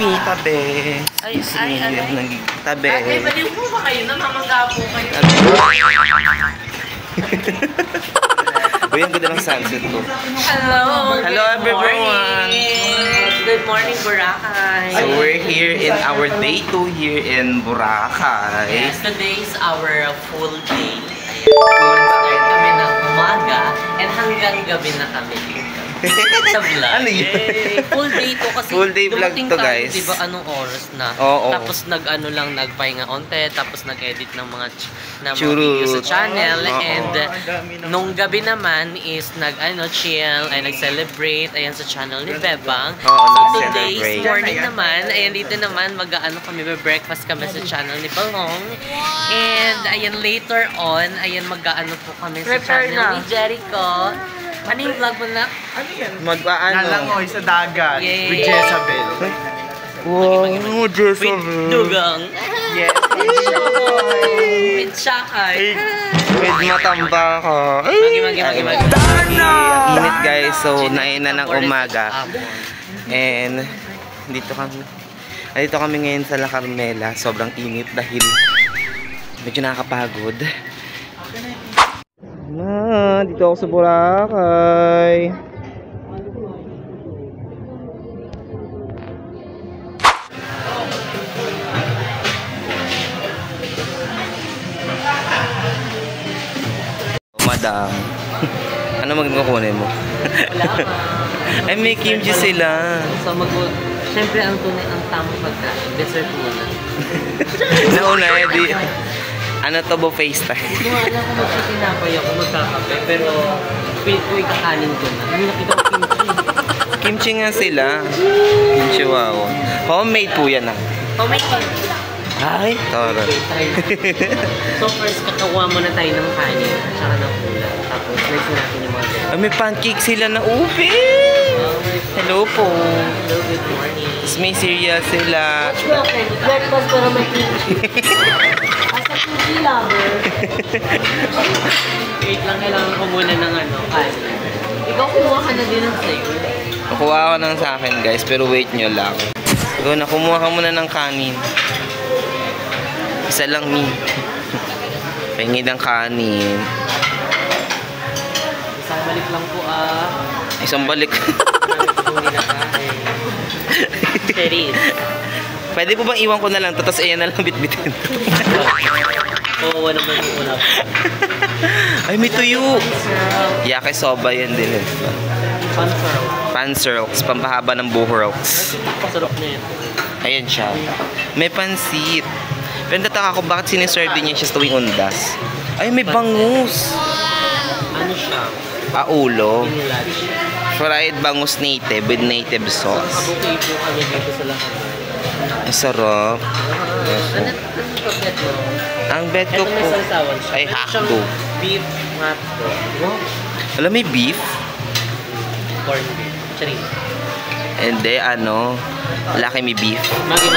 me, tabi. Ay. Tabi. Ay, baliw po ba kayo? Namamangga po kayo. Uy, ang ganda ng sunset ko. Hello! Hello everyone! Good morning, Boracay! So we're here in our day 2 here in Boracay. Yes, today is our full day. Start kami ng umaga and hanggang gabi na kami dito. Sa vlog. Ano yun? Yay! Full day to kasi Full day vlog dumating to, tayo, guys. diba anong oras na? Oo. Tapos nagpahinga onte, tapos nag-edit ng mga Churro. video sa channel. Oo. And nung gabi naman is chill, ay nag-celebrate, ayan sa channel ni Bebang. Oo, So nag-celebrate. today's morning naman, ayan dito naman kami, breakfast kami sa channel ni Balong. And ayan later on, ayan po kami sa channel ni Jericho. Ano yung vlog mo na? Ano yan? Mag-ano? Nalangoy sa dagat. Yay. With Jezabel. Wow, Jezabel. With dugang. Yes. With shakay. With matamba ko. Magi. Ang init guys, so naina ng umaga. And dito kami ngayon sa La Carmela. Sobrang init dahil medyo nakakapagod. Dito ako sa Boracay. Madam. Ano magkukunin mo? Wala ka. Ay, may kimchi sila. So siyempre ang tunay ang tamang pagkain. Dessert muna. Nauna, di. Ano to, buffet style? Hindi mo alam kung magsitinapay ako, magkakape. Pero pilit ko ikakanin ko na. Hindi nakita ko kimchi. Kimchi nga sila. Kimchi, wow. Homemade po yan ah. Homemade pa. Ay, toro. So first, kakawa muna tayo ng kanin at saka ng ulam. Tapos, slice natin yung mga Ay, may pancake sila na upe. Hello po. Hello, good morning. Tapos may cereal sila. Breakfast pero may kimchi. As a kimchi lover. Wait lang, kailangan ko muna ng kanin. Ikaw kumuha ka na din ng sa'yo. Nakuha ko nang sa akin guys, pero wait nyo lang. So, nakumuha ka muna ng kanin. Isa lang ni. Pahingid ng kanin. Isang balik lang po Isang balik. Cheris. Pwede po bang iwan ko na lang to, tapos ayan na lang bitbitin. Oo, naman yung una. Ay, may tuyo. Yake soba yan din. Panserok. Pampahaba ng buhroks. Pasarap na yan. Ayan siya. May pansit. Pero nataka ko bakit siniserve niya siya tuwing undas. Ay, may bangus. Ano siya? Paulo. Pinulad. Fried bangus native with native sauce. Kabukay po kami dito sa lahat. Ang sarap. Ano pagkat mo? Ang bet ko Ito may po sausawan siya. ay Meron siyang hakdo. beef matto. Alam, may beef. Corn beef. Charin. Hindi, laki may beef. Magi.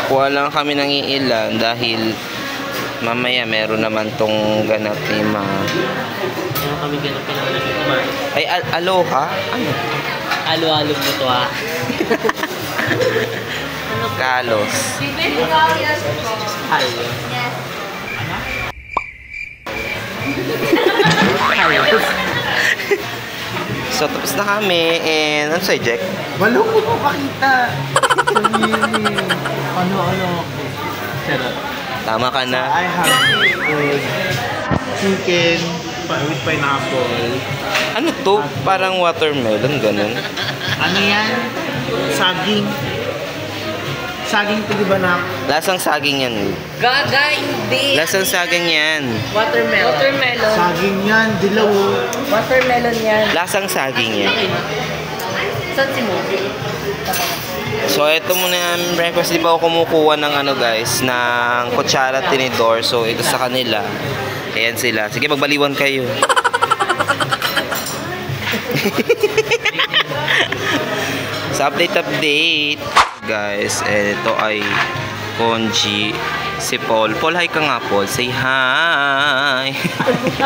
Kuha lang kami ng iilan dahil mamaya meron naman tong ganap ni Ma. Meron kami ganun kailangan natin kumain. Ay, aloha? Ano? Alo-alo mo to ha. Kalos. Halo. So, tapos na kami. And, ano sa'yo, Jack? Wala ko makakita. Sabihin. Ano. Sarap. Tama ka na. I have chicken with pineapple. Ano to? Parang watermelon, ganun. Ano yan? Saging. Saging to, di ba na? Lasang saging yan. Gaga, hindi. Lasang saging yan. Watermelon. Saging yan, dilaw. Watermelon yan. Lasang saging yan. Saan si Mo? So, ito muna yung breakfast. Di pa ako kumukuha ng guys, ng kutsara at tinidor. So, ito sa kanila. Ayan sila. Sige, magbaliwan kayo. Sa update. Guys, ito ay Konji. Si Paul. Paul, hi ka nga, Paul. Say hi. So,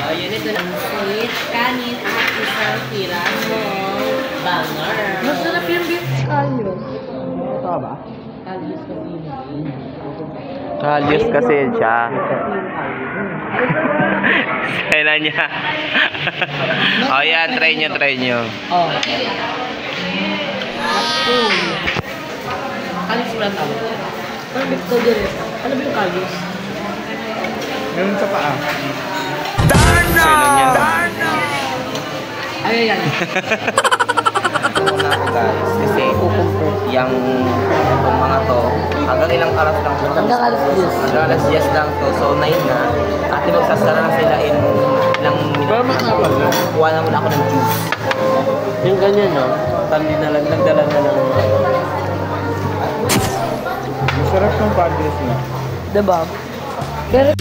ayun ito lang. Sweet, kanin, at isang pirano. Banger. ka ba? Kalyos kasi siya. Kailan niya? O yan, try nyo. Oh. Kalis mo lang tao. Ano ba ito dyan? Ano ba yung kalis? Meron sa paa. Kailan niya? Ay. Guys, kasi yung mga to, hanggang ilang oras lang to? Hanggang alas 10. Hanggang alas 10 lang to, so 9 na. At magsasara na sila in ilang minuto. Kuha na muna ako ng juice. Yung ganyan, no? Tali na lang, nagdala na lang. Masarap ng padres na. Diba? Pero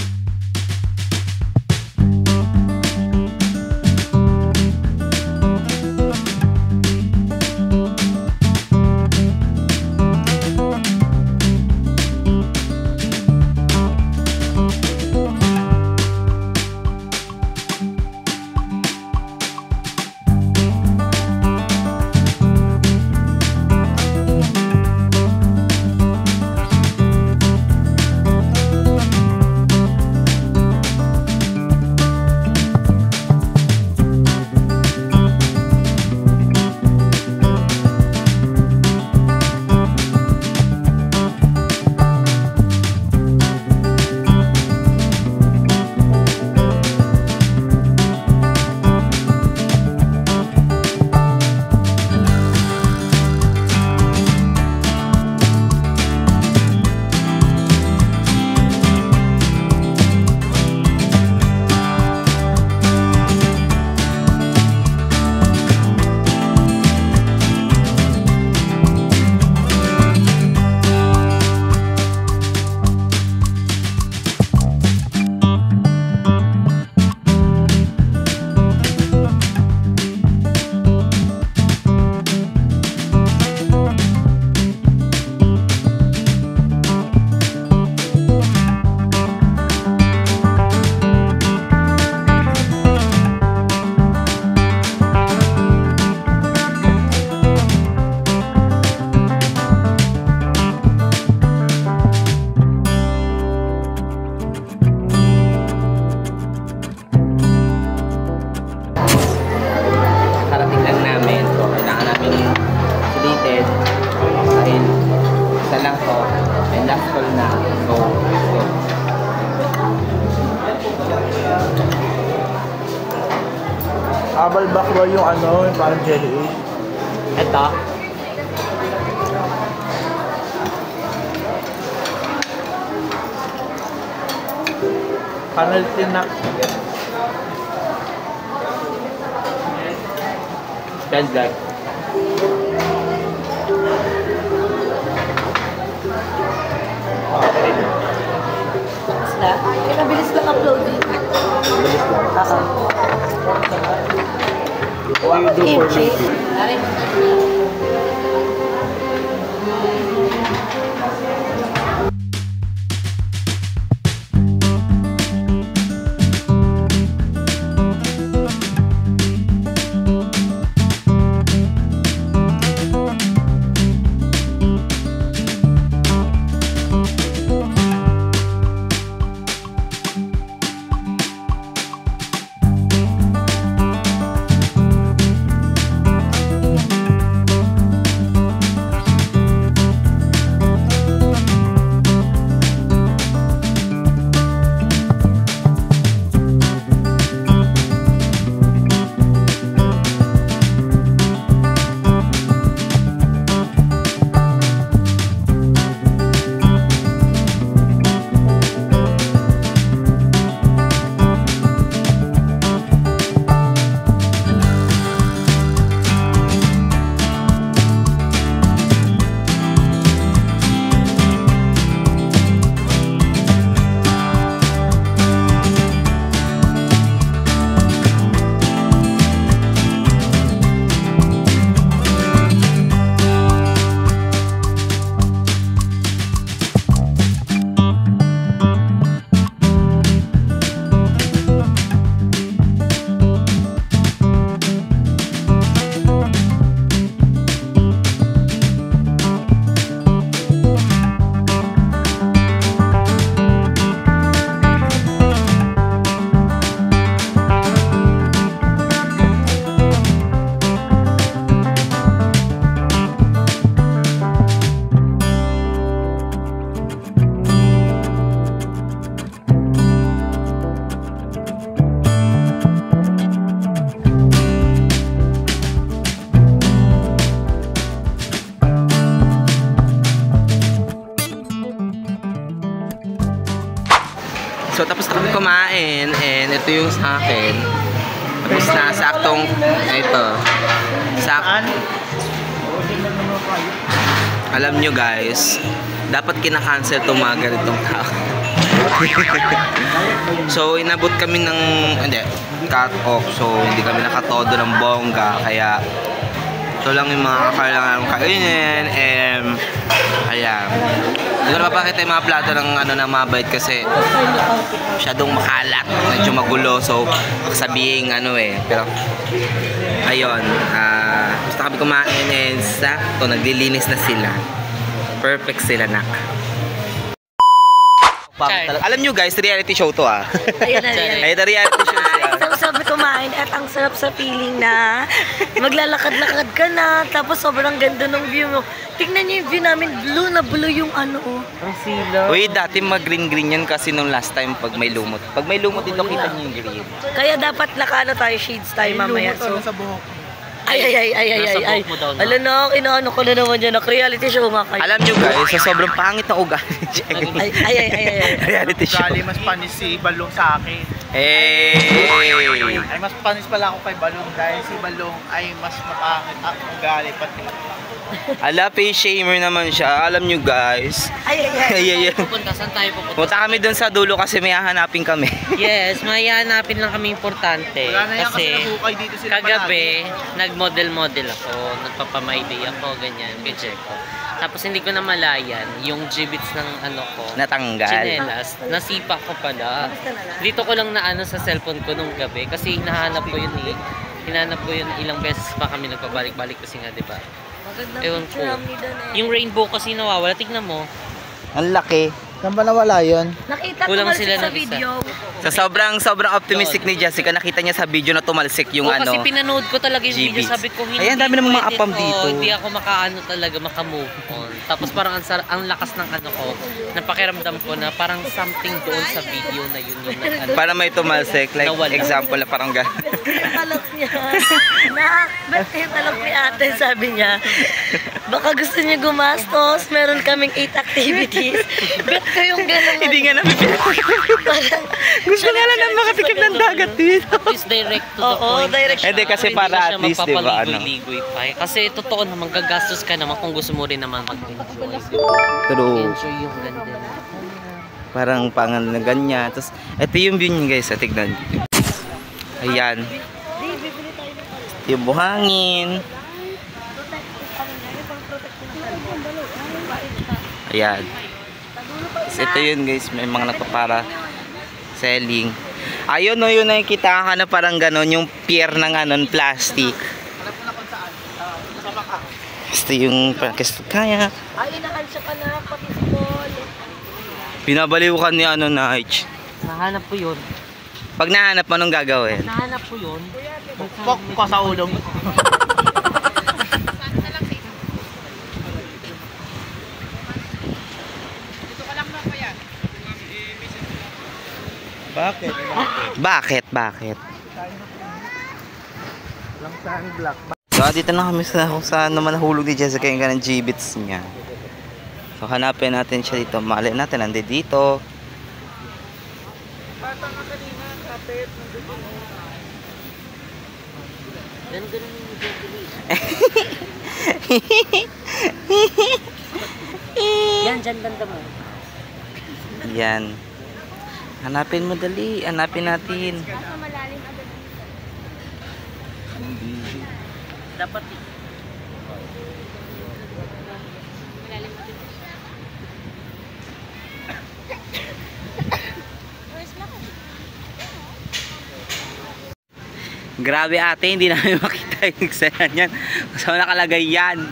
Abal bakwa yung ano, yung parang jelly. ito. Kanal tinak. That's like. Sila? Mabilis lang upload eh. Bilis lang. What you do for me? tapos na kami kumain. And ito yung sa akin. Tapos na, saktong, ito. Alam nyo guys, dapat kinakancel itong mga ganitong tao. So, inabot kami ng, cut off. So, hindi kami nakatodo ng bongga. Kaya, ito lang yung mga kailangan kainin. And, ayan. Hindi ko na mapakita yung mga plato ng ng mga bait kasi masyadong makalat. Medyo magulo. So, sabihin Pero, ayun. Basta kami kumain and sakto, naglilinis na sila. Perfect sila, nak. Alam nyo guys, reality show to Ayun na rin. Ayun na reality show siya. Isang sabi kumain at ang sarap sa feeling na maglalakad-lakad ka na tapos sobrang ganda ng view mo. Tingnan niyo yung view namin, blue na blue yung Ang sila. Uy, dati mag-green-green yan kasi nung last time pag may lumot. Pag may lumot dito, kita nyo yung green. Kaya dapat nakaano tayo, shades tayo mamaya. So, sa buhok. ay. Nasa buhok mo daw na. Alam na, inaano ko na naman dyan. Reality show nga kayo. Alam nyo guys, sa sobrang pangit na ugali. Ay. Reality show. Ugali, mas panis si Balong sa akin. Ay, mas panis pala ako kay Balong dahil si Balong ay mas mapangit ang ugali pati. Ala, face shamer naman siya. Alam nyo guys. Ay. Pupunta, saan tayo pupunta? Punta kami dun sa dulo kasi may hahanapin kami. Yes, may hanapin lang kami importante. Wala na yan kasi Kasi nabukay dito sila kagabi, nag-model-model ako, nagpapamayday ako, ganyan, picture ko. Tapos hindi ko na malayan yung gibbets ng ko, Natanggal. chinelas, nasipa ko pala. Dito ko lang naano sa cellphone ko nung gabi kasi hinahanap ko yun Hinahanap ko yun ilang beses pa kami nagpabalik-balik kasi nga, diba? Ewan ko. Yung rainbow kasi nawawala, tignan mo. Ang laki. Saan ba nawala yun? Nakita Kulang tumalsik sila sa ng isa. video. Sa sobrang optimistic ni Jessica, nakita niya sa video na tumalsik yung Kasi pinanood ko talaga yung video, Gibbets. sabi ko hindi Ayan, dami ng mga pwede apam to. dito. Hindi ako makaano talaga, makamove on. Tapos parang ang lakas ng ko, napakiramdam ko na parang something doon sa video na yun yung Para may tumalsik. Like, Nawala. example na parang gano'n. Talok niya. Ba't yung talok ni ate, sabi niya, baka gusto niya gumastos, meron kaming 8 activities. Bet ko yung gano'n. Hindi nga namin Gusto nga lang na makatikim ng dagat dito. At least direct to the Oo, point. direct Hindi kasi para at least, di ba, Magpapaligoy-ligoy pa. Kasi totoo naman, gagastos ka naman kung gusto mo rin naman mag-enjoy. True. Enjoy yung ganda. Parang pangal na ganyan. Tapos, ito yung view niya guys. Tignan. Ayan. Yung buhangin. Ayan. Tapos ito yun guys. May mga nagpapara selling. Ayun no, yun nakikita ka na parang ganon. Yung pier ng plastic. Ito yung kaya. Ay, inakansya ka na, pati si Paul. Pinabaliw ka ni Nige. Nahanap ko yun. Pag nahanap mo, anong gagawin? Nahanap ko yun. Pok ka sa ulo mo. Bakit? Bakit? Lang sunblock. So, dito na kami sa kung saan naman nahulog ni Jessica yung ganang gibbets niya. So, hanapin natin siya dito. Malay natin, nandito dito. Yan, dyan banda mo. Yan. Hanapin mo dali. Hanapin natin. Dapat Grabe ate, hindi namin makita yung eksena niyan. Saan nakalagay yan?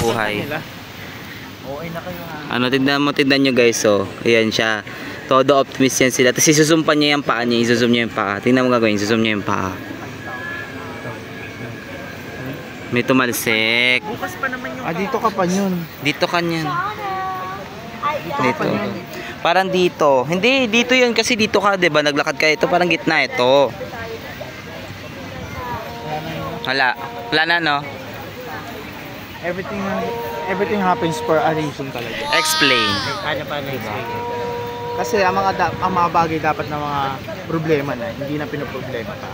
Buhay. Okay na kayo ha. Ano, tignan nyo guys, so, ayan siya. Todo optimist yan sila. Tapos isusumpan niya yung paa niya, isusum niya yung paa. Tingnan mo gagawin, isusum niya yung paa. May tumalsik. Bukas pa naman yung... dito ka pa yun. Dito kanyan. Dito. Parang dito. Hindi, dito yun kasi dito ka, 'di ba? Naglakad ka ito, parang gitna ito. Wala. Wala na, no? Everything happens for a reason talaga. Explain. Kanya pa na-explain. Kasi ang mga bagay dapat na mga problema na, hindi na pinoproblema ka.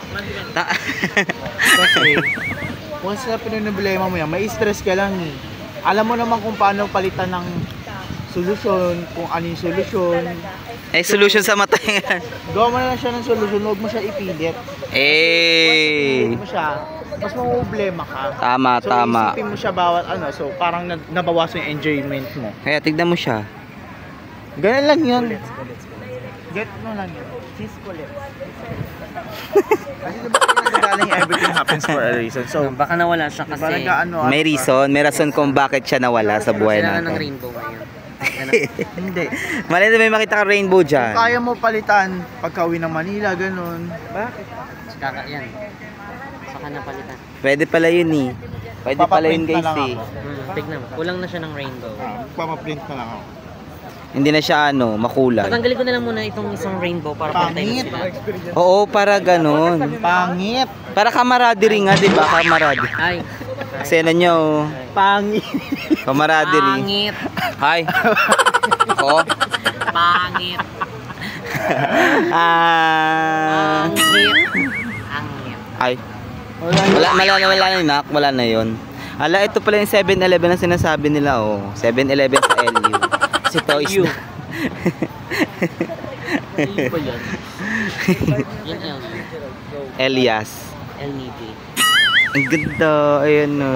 Kasi, once na pinoproblema mo yan, may stress ka lang eh. Alam mo naman kung paano palitan ng solusyon, kung ano yung solusyon. Solution sa mata yan. Gawa mo na lang siya ng solusyon, huwag mo siya ipilit. Huwag mo siya, mas problema ka. Tama, so, tama. isipin mo siya bawat so parang nabawasan yung enjoyment mo. Kaya tignan mo siya. Ganun lang yun. Get mo lang yun. Cheese bullets. Kasi diba nagagaling everything happens for a reason. So, Baka nawala siya kasi May reason kung bakit siya nawala sa buhay kailangan ng natin. rainbow ngayon. hindi. Mali na may makita ka rainbow dyan. Kaya mo palitan pagka-uwi ng Manila, ganun. Bakit? Kaka yan. Saka napalitan. Pwede pala yun eh. Pwede pala yun guys eh. Tignan mo. Kulang na siya ng rainbow. Papaprint na lang ako. Hindi na siya makulay. Tatanggalin ko na lang muna itong isang rainbow para pantay na Pangit. sila. Oo, para ganun. Pangit. Para camaraderie nga, di ba? Camaraderie. Ay. Eksena niya Pangit. camaraderie. Pangit. Hi. Ako. Pangit. Angit. Angit. Ay. Wala na yun, Nak. Wala na yun. Ala, ito pala yung 7-Eleven na sinasabi nila, 7-Eleven sa LU. Si Toys na. Yan Elias. LNB. Ang ganda. Ayan na.